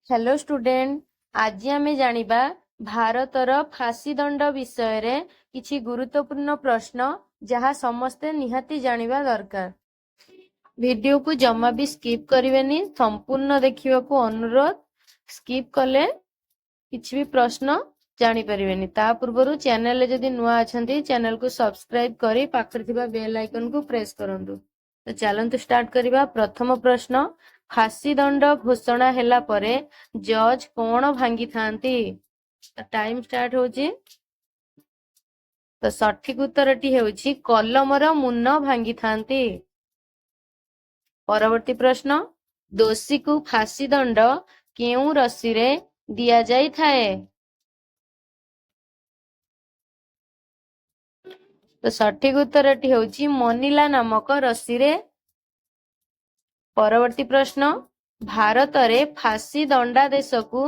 Hello student, आज आमे जानिबा भारतर फांसी दंड विषय रे किछि गुरुत्वपूर्ण प्रश्न जहाँ समस्ते निहाती जानिबा दरकार। वीडियो को जमा भी स्किप करिवेनी, संपूर्ण देखिबा को अनुरोध। स्किप कले किछि भी प्रश्न जानि परिवेनी। ता पूर्वरु चैनल रे जदि नुआ अछंती चैनल को सब्सक्राइब करी पाखर थिबा बेल आइकन को प्रेस करंतु। तो चलंतु स्टार्ट करिबा। प्रथम प्रश्न, फांसी दंड घोषणा हेला परे जज कोण भांगी थांती? टाइम स्टार्ट होची। तो सठिक उत्तरटी हेउची कलमर मुन्न भांगी थांती। परवर्ती प्रश्न, दोषी को फांसी दंड केउ रसी रे दिया जाई थाए? तो सठिक उत्तरटी हेउची मनिला नामक रसी रे। परवर्ती प्रश्न, भारत रे फांसी दंडादेश को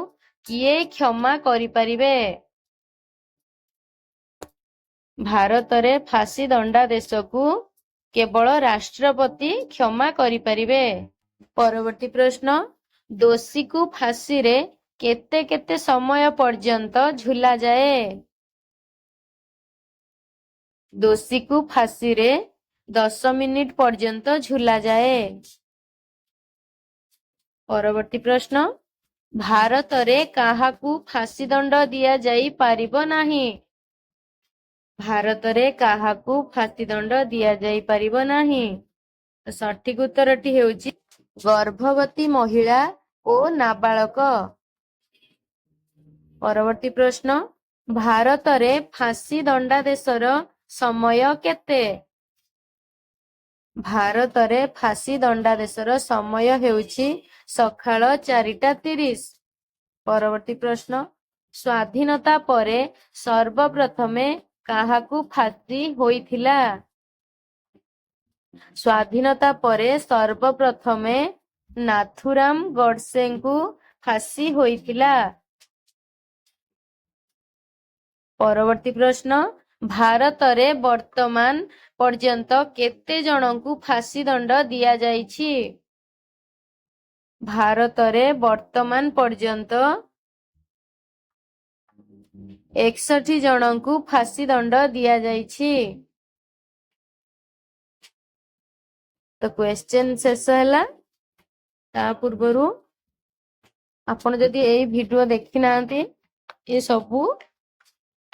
किए क्षमा करि परिबे? भारत रे फांसी दंडादेश को केवल राष्ट्रपति क्षमा करि परिबे। परवर्ती प्रश्न, दोषी को फांसी रे केते केते समय पर्यंत झुला जाए? दोषी को फांसी रे 10 मिनिट पर्यंत झुला जाए। परवर्ती प्रश्न, भारत रे काहाकू फांसी दंड दिया जाई पारिबो नाही? भारत रे काहाकू फांसी दंड दिया जाई पारिबो नाही। तो सठिक उत्तरटी हेउची गर्भवती महिला ओ नाबालक। परवर्ती प्रश्न, भारत रे फांसी दंडादेशर समय केते? भारत रे फांसी दंडादेशर समय हेउची सकाळ 4:30। परवर्ती प्रश्न, स्वाधीनता परे सर्वप्रथमे काहाकू फांसी होइथिला? स्वाधीनता परे सर्वप्रथमे नाथुराम गडसे को फांसी होइथिला। परवर्ती प्रश्न, भारत रे वर्तमान पर्यंत केते जनकू फांसी दंड दिया जाइछि? भारत रे वर्तमान पर्यंत 61 जनकू फांसी दंड दिया जाइछि। तो क्वेश्चन शेष हैला। ता पूर्वरु आपण जदि एई वीडियो देखि नांती, ये सबू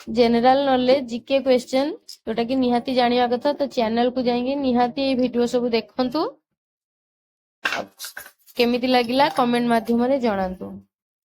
जनरल नॉलेज जीके क्वेश्चन जोटा कि निहाती जानिया कथा, तो चैनल को जाएंगे निहाती ये वीडियो सब देखंतु। केमिति लागिला कमेंट माध्यम रे जणांतु।